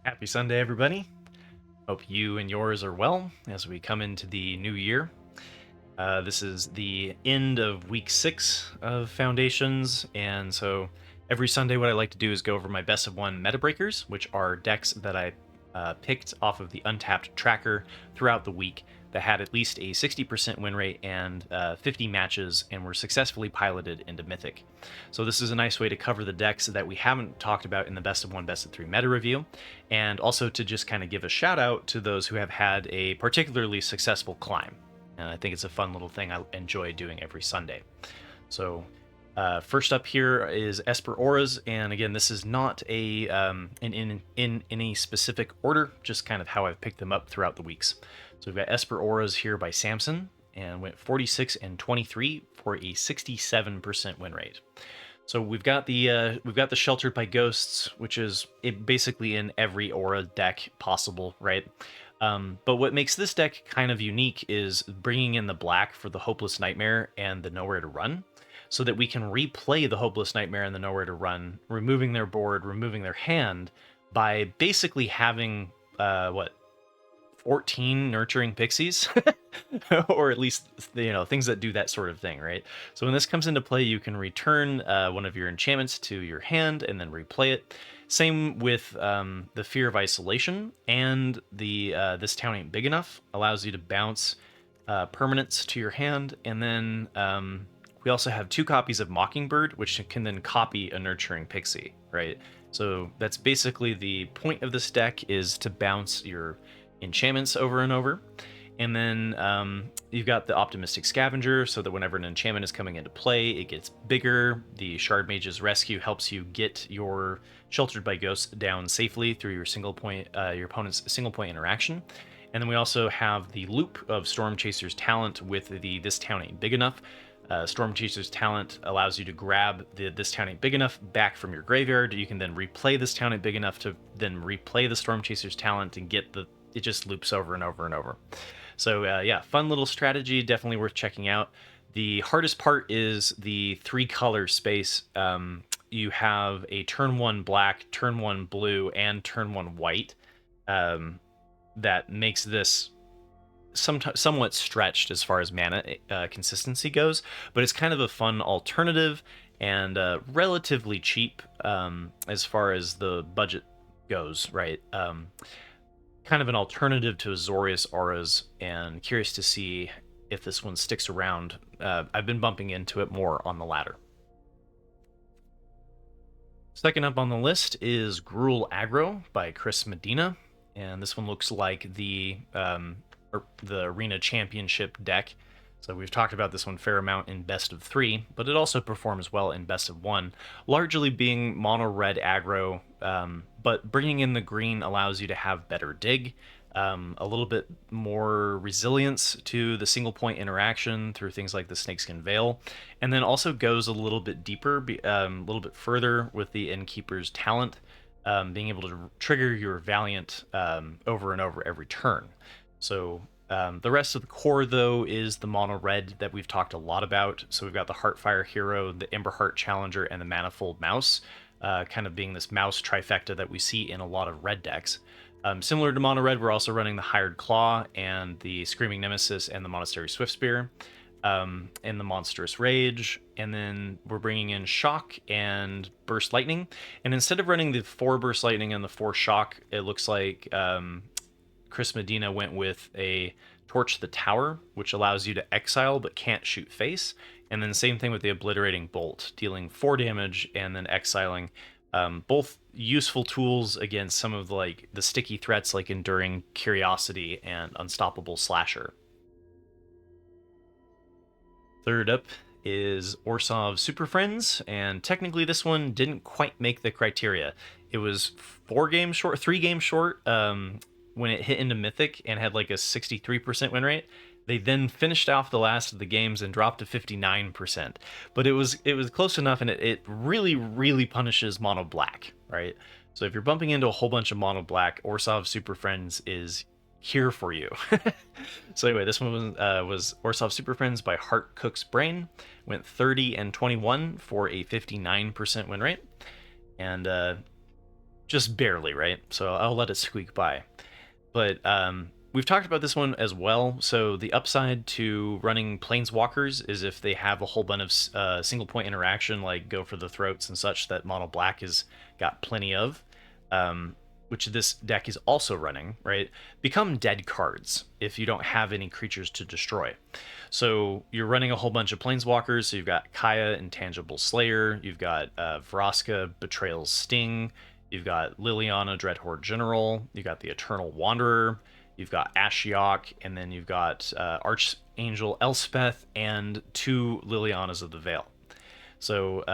Happy Sunday, everybody. Hope you and yours are well as we come into the new year. This is the end of week 6 of Foundations, and so every Sunday what I like to do is go over my best of 1 meta breakers, which are decks that I picked off of the Untapped tracker throughout the week that had at least a 60% win rate and 50 matches and were successfully piloted into Mythic. So this is a nice way to cover the decks that we haven't talked about in the best of 1, best of 3 meta review, and also to just kind of give a shout out to those who have had a particularly successful climb. And I think it's a fun little thing I enjoy doing every Sunday. So first up here is Esper Auras, and again, this is not a in any specific order, just kind of how I've picked them up throughout the weeks. So we've got Esper Auras here by Samson, and went 46 and 23 for a 67% win rate. So we've got the Sheltered by Ghosts, which is basically in every aura deck possible, right? But what makes this deck kind of unique is bringing in the black for the Hopeless Nightmare and the Nowhere to Run, so that we can replay the Hopeless Nightmare and the Nowhere to Run, removing their board, removing their hand, by basically having 14 Nurturing Pixies, or at least things that do that sort of thing, right? So when this comes into play, you can return one of your enchantments to your hand and then replay it. Same with the Fear of Isolation, and the This Town Ain't Big Enough allows you to bounce permanents to your hand, and then we also have 2 copies of Mockingbird, which can then copy a Nurturing Pixie, right? So that's basically the point of this deck, is to bounce your enchantments over and over. And then you've got the Optimistic Scavenger, so that whenever an enchantment is coming into play, it gets bigger. The Shard Mage's Rescue helps you get your Sheltered by Ghosts down safely through your opponent's single point interaction. And then we also have the loop of Storm Chaser's Talent with the This Town Ain't Big Enough. Storm Chaser's Talent allows you to grab the This Town Ain't Big Enough back from your graveyard. You can then replay This Town Ain't Big Enough to then replay the Storm Chaser's Talent and get it just loops over and over and over. So yeah, fun little strategy, definitely worth checking out. The hardest part is the 3 color space. You have a turn 1 black, turn 1 blue, and turn 1 white. That makes this somewhat stretched as far as mana consistency goes, but it's kind of a fun alternative and relatively cheap as far as the budget goes, right? Kind of an alternative to Azorius Auras, and curious to see if this one sticks around. I've been bumping into it more on the ladder. Second up on the list is Gruul Aggro by Chris Medina, and this one looks like the Arena Championship deck. So we've talked about this one a fair amount in Best of 3, but it also performs well in Best of 1, largely being mono red aggro, but bringing in the green allows you to have better dig, a little bit more resilience to the single point interaction through things like the Snakeskin Veil, and then also goes a little bit deeper, a little bit further with the Innkeeper's Talent, being able to trigger your Valiant over and over every turn. So the rest of the core, though, is the mono red that we've talked a lot about. So we've got the Heartfire Hero, the Emberheart Challenger, and the Manifold Mouse, kind of being this mouse trifecta that we see in a lot of red decks. Similar to mono red, we're also running the Hired Claw and the Screaming Nemesis and the Monastery Swiftspear, and the Monstrous Rage, and then we're bringing in Shock and Burst Lightning. And instead of running the 4 Burst Lightning and the 4 Shock, it looks like Chris Medina went with a Torch the Tower, which allows you to exile but can't shoot face. And then same thing with the Obliterating Bolt, dealing 4 damage and then exiling. Both useful tools against some of the sticky threats like Enduring Curiosity and Unstoppable Slasher. Third up is Orzhov Superfriends, and technically this one didn't quite make the criteria. It was 3 games short when it hit into Mythic and had like a 63% win rate. They then finished off the last of the games and dropped to 59%. But it was close enough, and it really, really punishes mono black, right? So if you're bumping into a whole bunch of mono black, Orzhov Superfriends is here for you. So anyway, this one was Orzhov Superfriends by Heart Cook's Brain. Went 30 and 21 for a 59% win rate. And just barely, right? So I'll let it squeak by. But we've talked about this one as well. So the upside to running planeswalkers is if they have a whole bunch of single point interaction, like go for the throats and such, that mono black has got plenty of, which this deck is also running, right? Become dead cards if you don't have any creatures to destroy. So you're running a whole bunch of planeswalkers. So you've got Kaya, Intangible Slayer. You've got Vraska, Betrayal's Sting. You've got Liliana, Dreadhorde General. You've got the Eternal Wanderer. You've got Ashiok, and then you've got Archangel Elspeth and 2 Lilianas of the Veil. So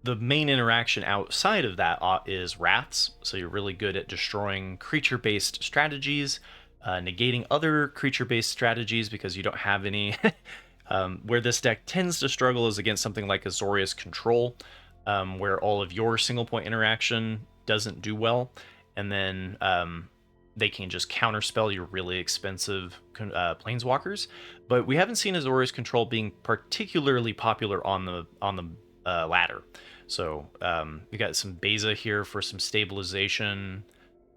the main interaction outside of that is Wraths. So you're really good at destroying creature-based strategies, negating other creature-based strategies because you don't have any. Where this deck tends to struggle is against something like Azorius Control, where all of your single point interaction doesn't do well, and then they can just counterspell your really expensive planeswalkers. But we haven't seen Azorius Control being particularly popular on the ladder. So we got some Beza here for some stabilization.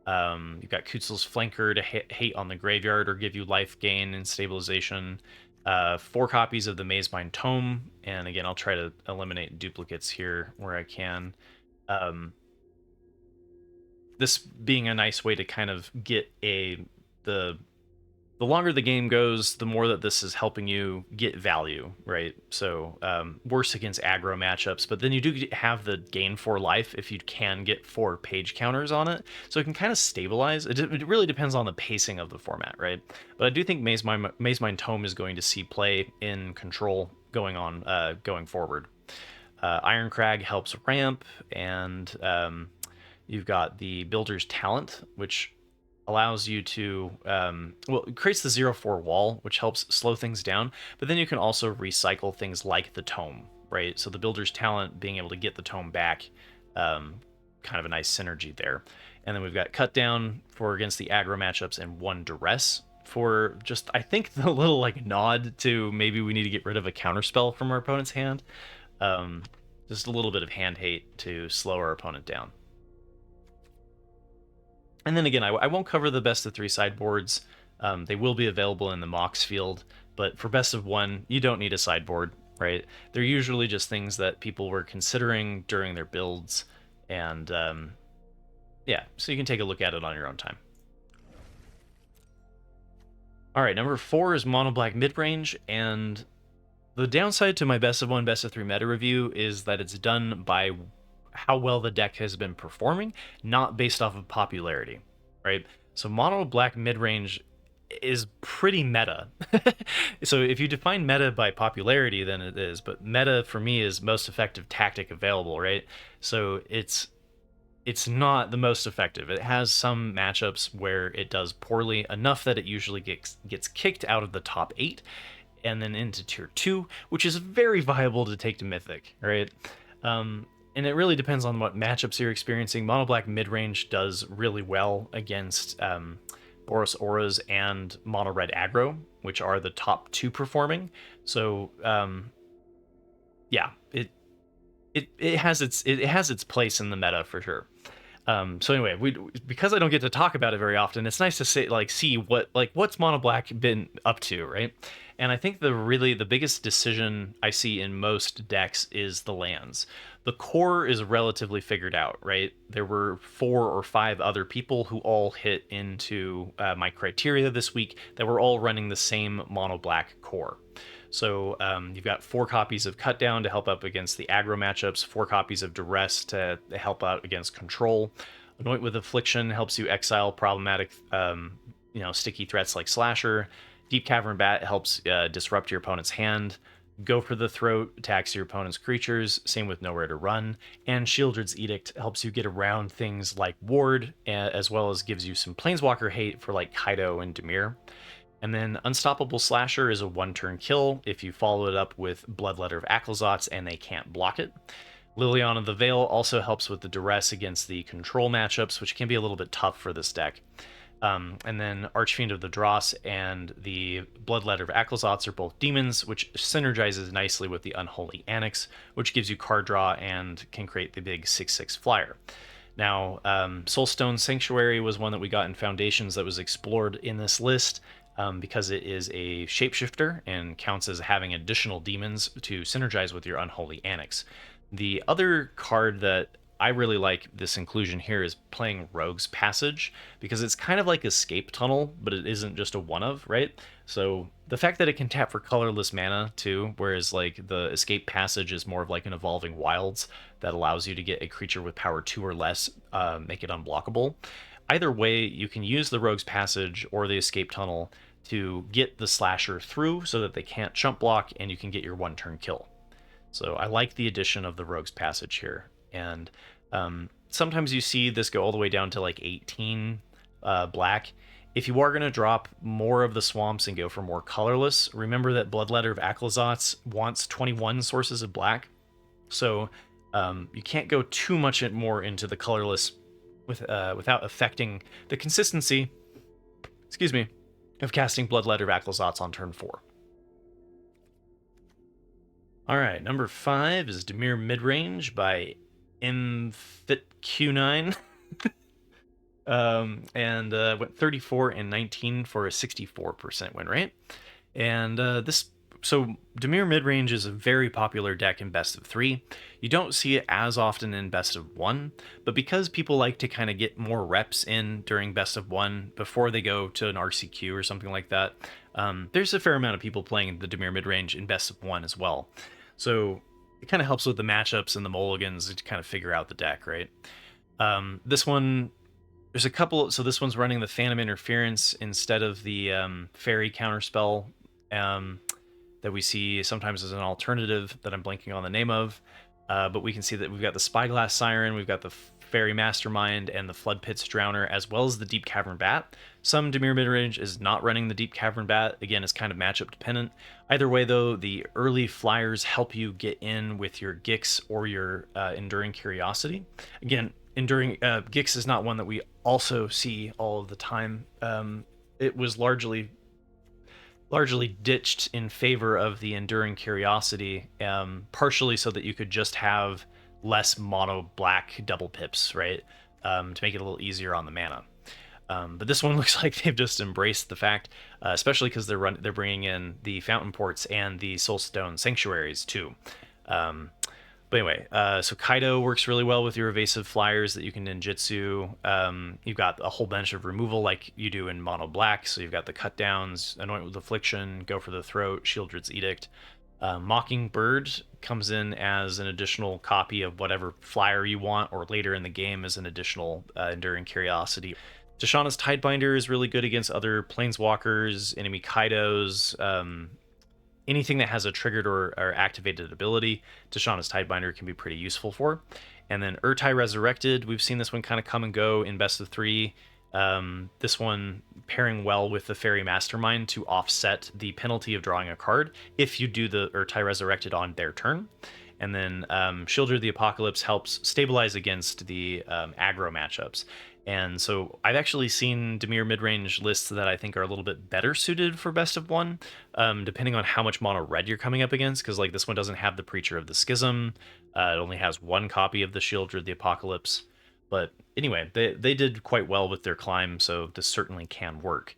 You've got Kutzel's Flanker to hate on the graveyard or give you life gain and stabilization. 4 copies of the Mazemind Tome, and again, I'll try to eliminate duplicates here where I can. This being a nice way to kind of get the longer the game goes, the more that this is helping you get value, right? So worse against aggro matchups, but then you do have the gain 4 life if you can get 4 page counters on it. So it can kind of stabilize. It really depends on the pacing of the format, right? But I do think Mazemind Tome is going to see play in Control going forward. Iron Crag helps ramp, and you've got the Builder's Talent, which allows you to it creates the 0/4 wall, which helps slow things down, but then you can also recycle things like the Tome, right? So the Builder's Talent, being able to get the Tome back, kind of a nice synergy there. And then we've got Cut Down for against the aggro matchups, and 1 Duress for just, I think, the little like nod to maybe we need to get rid of a counterspell from our opponent's hand. Just a little bit of hand hate to slow our opponent down. And then again, I won't cover the best of 3 sideboards. They will be available in the Mox field, but for best of 1, you don't need a sideboard, right? They're usually just things that people were considering during their builds, and yeah, so you can take a look at it on your own time. All right, number 4 is Mono Black Midrange, and the downside to my best of 1, best of 3 meta review is that it's done by how well the deck has been performing, not based off of popularity, right? So Mono Black Midrange is pretty meta. So if you define meta by popularity, then it is, but meta for me is most effective tactic available, right? So it's not the most effective. It has some matchups where it does poorly, enough that it usually gets kicked out of the top 8 and then into tier 2, which is very viable to take to Mythic, right? And it really depends on what matchups you're experiencing. Mono Black Midrange does really well against Boros Auras and Mono Red Aggro, which are the top 2 performing. So yeah, it has its place in the meta for sure. So anyway, because I don't get to talk about it very often, it's nice to see what's Mono Black been up to, right? And I think the biggest decision I see in most decks is the lands. The core is relatively figured out, right? There were 4 or 5 other people who all hit into my criteria this week that were all running the same Mono Black core. So you've got 4 copies of Cut Down to help up against the aggro matchups, 4 copies of Duress to help out against Control. Anoint with Affliction helps you exile problematic, sticky threats like Slasher. Deep Cavern Bat helps disrupt your opponent's hand. Go for the Throat attacks your opponent's creatures, same with Nowhere to Run. And Shieldred's Edict helps you get around things like Ward, as well as gives you some Planeswalker hate for like Kaido and Dimir. And then Unstoppable Slasher is a 1-turn kill if you follow it up with Bloodletter of Acklezotz and they can't block it. Liliana of the Veil also helps with the Duress against the Control matchups, which can be a little bit tough for this deck. And then Archfiend of the Dross and the Bloodletter of Acklezotz are both demons, which synergizes nicely with the Unholy Annex, which gives you card draw and can create the big 6/6 flyer. Now, Soulstone Sanctuary was one that we got in Foundations that was explored in this list because it is a shapeshifter and counts as having additional demons to synergize with your Unholy Annex. The other card that I really like this inclusion here is playing Rogue's Passage, because it's kind of like Escape Tunnel, but it isn't just a one of, right? So the fact that it can tap for colorless mana too, whereas like the Escape Passage is more of like an Evolving Wilds that allows you to get a creature with power 2 or less, make it unblockable. Either way, you can use the Rogue's Passage or the Escape Tunnel to get the slasher through so that they can't chump block, and you can get your one turn kill. So I like the addition of the Rogue's Passage here. And sometimes you see this go all the way down to like 18 black. If you are going to drop more of the swamps and go for more colorless, remember that Bloodletter of Aclazotz wants 21 sources of black. So you can't go too much more into the colorless without affecting the consistency, excuse me, of casting Bloodletter of Aclazotz on turn 4. All right, number 5 is Dimir Midrange by MTHQ9. And went 34 and 19 for a 64% win rate. And so Dimir Midrange is a very popular deck in best of 3. You don't see it as often in best of 1, but because people like to kind of get more reps in during best of 1 before they go to an RCQ or something like that, there's a fair amount of people playing the Dimir Midrange in best of 1 as well. So it kind of helps with the matchups and the mulligans to kind of figure out the deck, right? This one, there's a couple. So this one's running the Phantom Interference instead of the Fairy Counterspell that we see sometimes as an alternative that I'm blanking on the name of. But we can see that we've got the Spyglass Siren, we've got the Fairy Mastermind, and the Flood Pits Drowner, as well as the Deep Cavern Bat. Some Dimir Midrange is not running the Deep Cavern Bat. Again, it's kind of matchup dependent. Either way, though, the early flyers help you get in with your Gix or your Enduring Curiosity. Again, Enduring Gix is not one that we also see all of the time. It was largely ditched in favor of the Enduring Curiosity, partially so that you could just have less mono black double pips, right? To make it a little easier on the mana. But this one looks like they've just embraced the fact, especially because they're bringing in the Fountain Ports and the Soulstone Sanctuaries too. But anyway, so Kaido works really well with your evasive flyers that you can ninjutsu. You've got a whole bunch of removal like you do in mono black. So you've got the cut downs, Anoint with Affliction, Go for the Throat, Shieldred's Edict. Mockingbird comes in as an additional copy of whatever flyer you want, or later in the game as an additional Enduring Curiosity. Tashana's Tidebinder is really good against other Planeswalkers, enemy Kaidos, anything that has a triggered or activated ability. Tashana's Tidebinder can be pretty useful for. And then Urtai Resurrected, we've seen this one kind of come and go in best of 3. This one pairing well with the Fairy Mastermind to offset the penalty of drawing a card if you do the Urtai Resurrected on their turn. And then Shieldred the Apocalypse helps stabilize against the aggro matchups. And so I've actually seen Dimir Midrange lists that I think are a little bit better suited for best of 1, depending on how much mono red you're coming up against, because like this one doesn't have the Preacher of the Schism. It only has one copy of the Shieldred the Apocalypse. But anyway, they did quite well with their climb, so this certainly can work.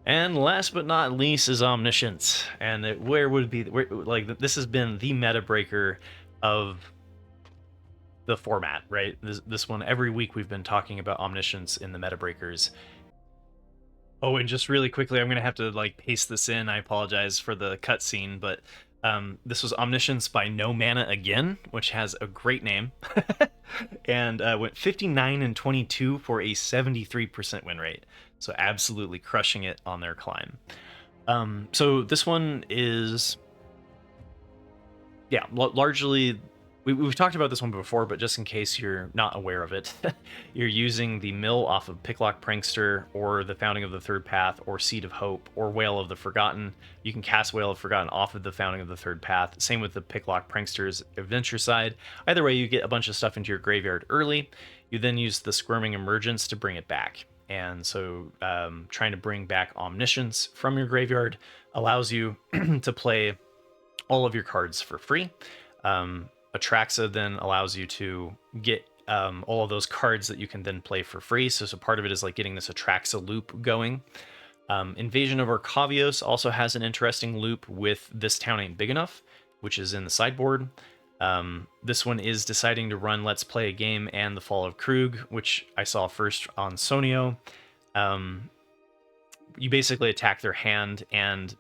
And last but not least is Omniscience. And this has been the meta breaker of the format, right? This one, every week we've been talking about Omniscience in the meta breakers. Oh, and just really quickly, I'm gonna have to like paste this in. I apologize for the cutscene, but this was Omniscience by No Mana Again, which has a great name, and went 59 and 22 for a 73% win rate. So absolutely crushing it on their climb. So this one is, yeah, largely. We've talked about this one before, but just in case you're not aware of it, you're using the mill off of Picklock Prankster, or the Founding of the Third Path, or Seed of Hope, or Whale of the Forgotten. You can cast Whale of Forgotten off of the Founding of the Third Path. Same with the Picklock Prankster's Adventure Side. Either way, you get a bunch of stuff into your graveyard early. You then use the Squirming Emergence to bring it back. And so trying to bring back Omniscience from your graveyard allows you to play all of your cards for free. Atraxa then allows you to get all of those cards that you can then play for free. So part of it is like getting this Atraxa loop going. Invasion of Arcavios also has an interesting loop with This Town Ain't Big Enough, which is in the sideboard. This one is deciding to run Let's Play a Game and The Fall of Krug, which I saw first on Sonio. You basically attack their hand and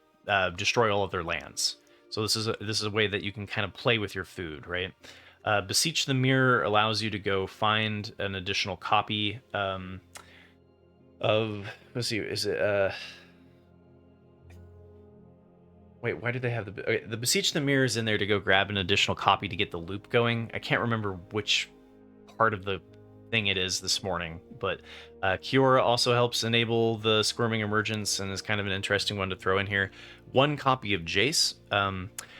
destroy all of their lands. So this is a way that you can kind of play with your food, right? Beseech the Mirror allows you to go find an additional copy of, let's see, is it wait, why do they have the Beseech the Mirror is in there to go grab an additional copy to get the loop going. I can't remember which part of the thing it is this morning, but Kiora also helps enable the Squirming Emergence and is kind of an interesting one to throw in here. One copy of Jace.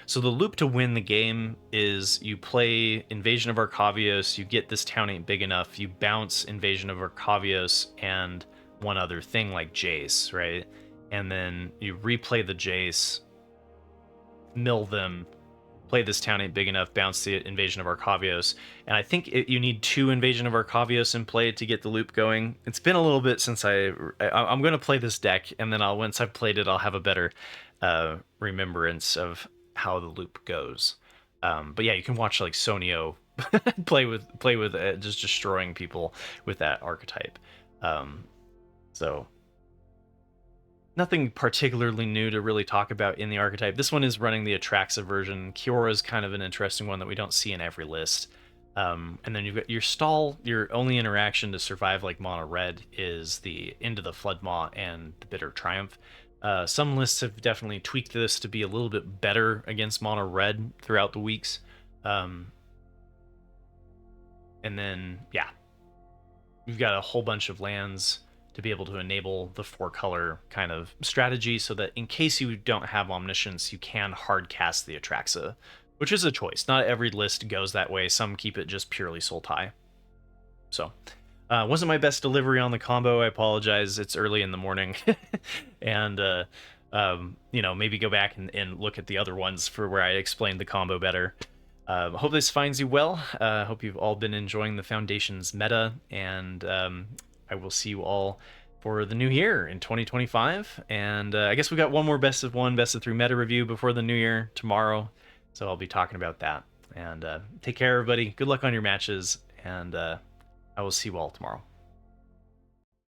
So the loop to win the game is you play Invasion of Arcavios, you get This Town Ain't Big Enough, you bounce Invasion of Arcavios and one other thing like Jace, right? And then you replay the Jace, mill them, play This Town Ain't Big Enough, bounce the Invasion of Arcavios, and I think you need 2 Invasion of Arcavios in play to get the loop going. It's been a little bit since I'm going to play this deck, and then once I've played it, I'll have a better remembrance of how the loop goes. But yeah, you can watch like Sonio play with just destroying people with that archetype. So nothing particularly new to really talk about in the archetype. This one is running the Atraxa version. Kiora is kind of an interesting one that we don't see in every list. And then you've got your stall. Your only interaction to survive like mono red is the Into the Floodmaw and the Bitter Triumph. Some lists have definitely tweaked this to be a little bit better against mono red throughout the weeks. And then, yeah, you've got a whole bunch of lands to be able to enable the 4-color kind of strategy so that in case you don't have Omniscience, you can hard cast the Atraxa, which is a choice. Not every list goes that way. Some keep it just purely Sultai. So, wasn't my best delivery on the combo. I apologize. It's early in the morning. And, maybe go back and look at the other ones for where I explained the combo better. Hope this finds you well. Hope you've all been enjoying the Foundations meta, and I will see you all for the new year in 2025. And I guess we got one more best of 1, best of 3 meta review before the new year tomorrow. So I'll be talking about that. And take care, everybody. Good luck on your matches. And I will see you all tomorrow.